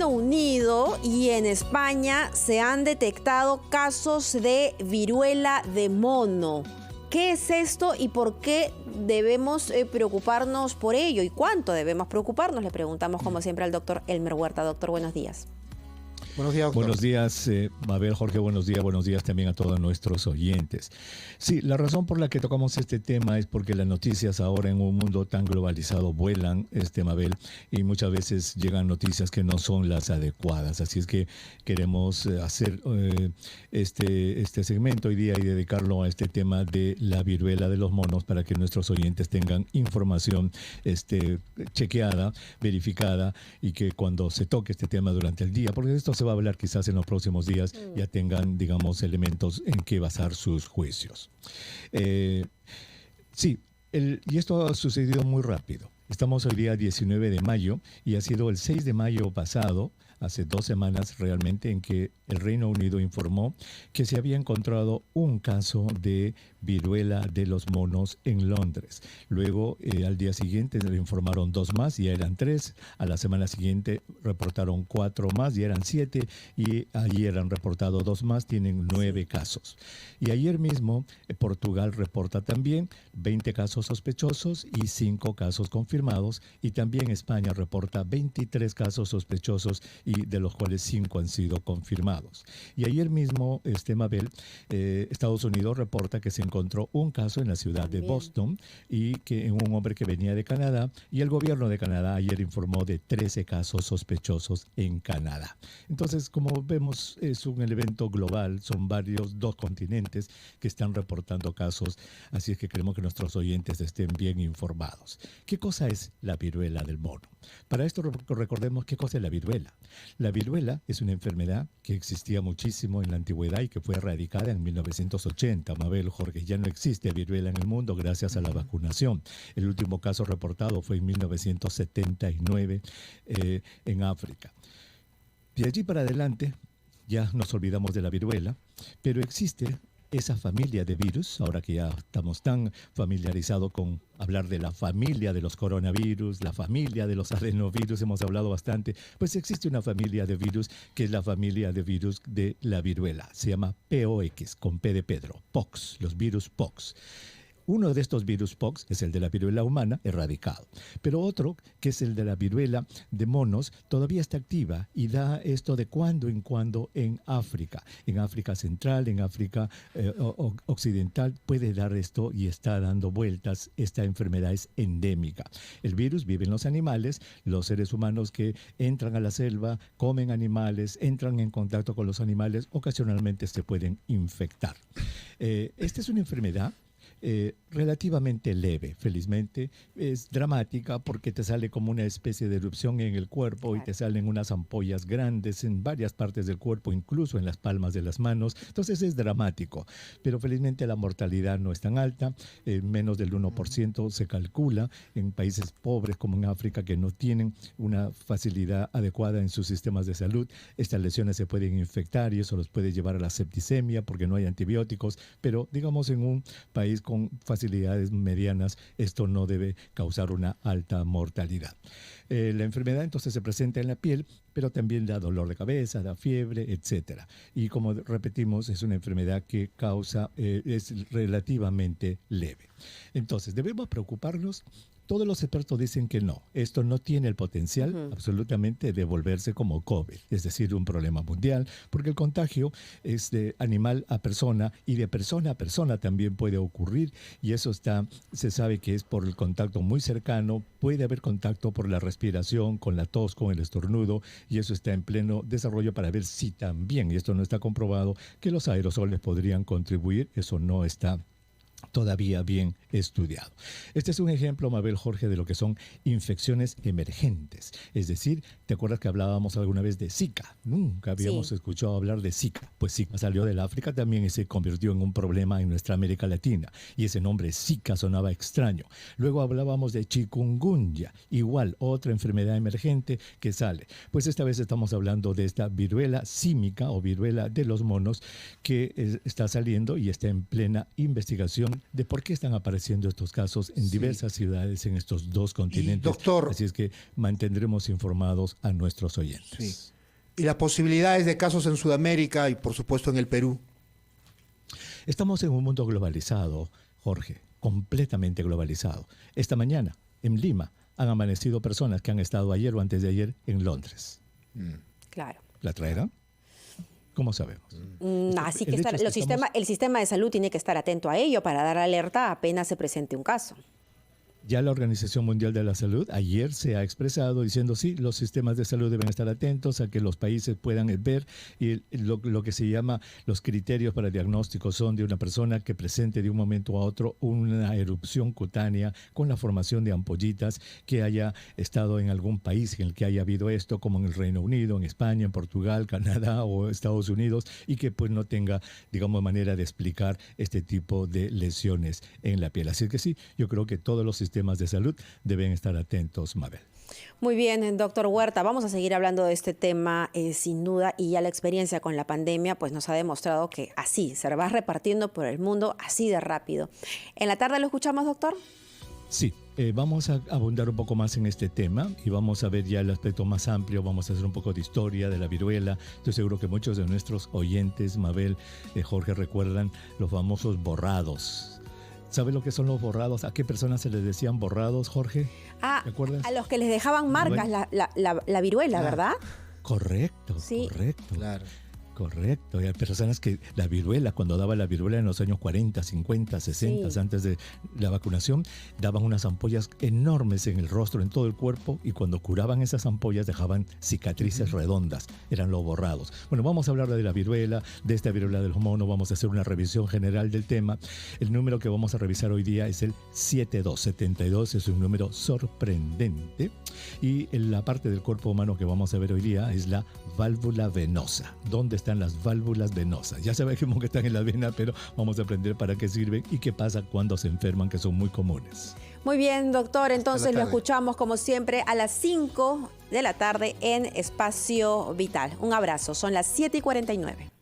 Reino Unido y en España se han detectado casos de viruela de mono. ¿Qué es esto y por qué debemos preocuparnos por ello? ¿Y cuánto debemos preocuparnos? Le preguntamos como siempre al doctor Elmer Huerta. Doctor, buenos días. Buenos días, doctor. Buenos días, Mabel, Jorge, buenos días también a todos nuestros oyentes. Sí, la razón por la que tocamos este tema es porque las noticias ahora en un mundo tan globalizado vuelan, Mabel, y muchas veces llegan noticias que no son las adecuadas. Así es que queremos hacer este segmento hoy día y dedicarlo a este tema de la viruela de los monos para que nuestros oyentes tengan información chequeada, verificada, y que cuando se toque este tema durante el día, porque esto se va a hablar quizás en los próximos días, ya tengan, digamos, elementos en que basar sus juicios. Sí, y esto ha sucedido muy rápido. Estamos hoy día 19 de mayo y ha sido el 6 de mayo pasado, hace 2 semanas realmente, en que el Reino Unido informó que se había encontrado un caso de viruela de los monos en Londres. Luego, al día siguiente, le informaron 2 más, ya eran 3. A la semana siguiente reportaron 4 más, ya eran 7. Y ayer han reportado 2 más, tienen 9 casos. Y ayer mismo, Portugal reporta también 20 casos sospechosos y 5 casos confirmados. Y también España reporta 23 casos sospechosos y de los cuales 5 han sido confirmados. Y ayer mismo, Mabel, Estados Unidos reporta que se encontró un caso en la ciudad de Boston y que en un hombre que venía de Canadá, y el gobierno de Canadá ayer informó de 13 casos sospechosos en Canadá. Entonces, como vemos, es un evento global, son 2 continentes que están reportando casos, así es que queremos que nuestros oyentes estén bien informados. ¿Qué cosa es la viruela del mono? Para esto recordemos qué cosa es la viruela. La viruela es una enfermedad que existía muchísimo en la antigüedad y que fue erradicada en 1980. Mabel, Jorge, ya no existe viruela en el mundo gracias a la vacunación. El último caso reportado fue en 1979 en África. De allí para adelante ya nos olvidamos de la viruela, pero existe esa familia de virus, ahora que ya estamos tan familiarizados con hablar de la familia de los coronavirus, la familia de los adenovirus, hemos hablado bastante, pues existe una familia de virus que es la familia de virus de la viruela. Se llama POX, con P de Pedro, POX, los virus POX. Uno de estos virus POX es el de la viruela humana, erradicado. Pero otro, que es el de la viruela de monos, todavía está activa y da esto de cuando en cuando en África. En África Central, en África Occidental puede dar esto y está dando vueltas. Esta enfermedad es endémica. El virus vive en los animales, los seres humanos que entran a la selva, comen animales, entran en contacto con los animales, ocasionalmente se pueden infectar. Esta es una enfermedad relativamente leve, felizmente. Es dramática porque te sale como una especie de erupción en el cuerpo y te salen unas ampollas grandes en varias partes del cuerpo, incluso en las palmas de las manos. Entonces es dramático, pero felizmente la mortalidad no es tan alta, menos del 1% se calcula en países pobres como en África, que no tienen una facilidad adecuada en sus sistemas de salud. Estas lesiones se pueden infectar y eso los puede llevar a la septicemia porque no hay antibióticos, pero digamos en un país con facilidades medianas, esto no debe causar una alta mortalidad. La enfermedad entonces se presenta en la piel, pero también da dolor de cabeza, da fiebre, etc. Y como repetimos, es una enfermedad que es relativamente leve. Entonces, ¿debemos preocuparnos? Todos los expertos dicen que no, esto no tiene el potencial absolutamente de volverse como COVID, es decir, un problema mundial, porque el contagio es de animal a persona y de persona a persona también puede ocurrir, y eso se sabe que es por el contacto muy cercano, puede haber contacto por la respiración, con la tos, con el estornudo, y eso está en pleno desarrollo para ver si también, y esto no está comprobado, que los aerosoles podrían contribuir, eso no está todavía bien estudiado. Este es un ejemplo, Mabel, Jorge, de lo que son infecciones emergentes. Es decir, ¿te acuerdas que hablábamos alguna vez de Zika? Nunca habíamos escuchado hablar de Zika. Pues Zika salió del África también y se convirtió en un problema en nuestra América Latina. Y ese nombre Zika sonaba extraño. Luego hablábamos de chikungunya, igual, otra enfermedad emergente que sale. Pues esta vez estamos hablando de esta viruela símica o viruela de los monos que está saliendo y está en plena investigación información de por qué están apareciendo estos casos en diversas ciudades en estos dos continentes. Y, doctor, así es que mantendremos informados a nuestros oyentes. Sí. Y las posibilidades de casos en Sudamérica y por supuesto en el Perú. Estamos en un mundo globalizado, Jorge, completamente globalizado. Esta mañana, en Lima, han amanecido personas que han estado ayer o antes de ayer en Londres. Claro. ¿La traerán? ¿Cómo sabemos? Así que el sistema de salud tiene que estar atento a ello para dar alerta apenas se presente un caso. Ya la Organización Mundial de la Salud ayer se ha expresado diciendo sí, los sistemas de salud deben estar atentos a que los países puedan ver y lo que se llama los criterios para diagnóstico son de una persona que presente de un momento a otro una erupción cutánea con la formación de ampollitas, que haya estado en algún país en el que haya habido esto, como en el Reino Unido, en España, en Portugal, Canadá o Estados Unidos, y que pues no tenga, digamos, manera de explicar este tipo de lesiones en la piel. Así que sí, yo creo que todos los sistemas de salud deben estar atentos, Mabel. Muy bien, doctor Huerta, vamos a seguir hablando de este tema sin duda, y ya la experiencia con la pandemia pues nos ha demostrado que así se va repartiendo por el mundo así de rápido. ¿En la tarde lo escuchamos, doctor? Sí, vamos a abundar un poco más en este tema y vamos a ver ya el aspecto más amplio, vamos a hacer un poco de historia de la viruela. Estoy seguro que muchos de nuestros oyentes, Mabel, Jorge, recuerdan los famosos borrados. ¿Sabe lo que son los borrados? ¿A qué personas se les decían borrados, Jorge? ¿Te acuerdas? A los que les dejaban marcas la viruela, ¿verdad? Correcto, sí. Correcto. Claro. Correcto, hay personas que la viruela, cuando daba la viruela en los años 40, 50, 60, sí, antes de la vacunación, daban unas ampollas enormes en el rostro, en todo el cuerpo, y cuando curaban esas ampollas dejaban cicatrices redondas, eran los borrados. Bueno, vamos a hablar de la viruela, de esta viruela del mono, vamos a hacer una revisión general del tema. El número que vamos a revisar hoy día es el 7272, es un número sorprendente, y la parte del cuerpo humano que vamos a ver hoy día es la válvula venosa. ¿Dónde están las válvulas venosas? Ya sabemos que están en la vena, pero vamos a aprender para qué sirven y qué pasa cuando se enferman, que son muy comunes. Muy bien, doctor. Entonces lo escuchamos como siempre a las 5 de la tarde en Espacio Vital. Un abrazo. Son las 7:49.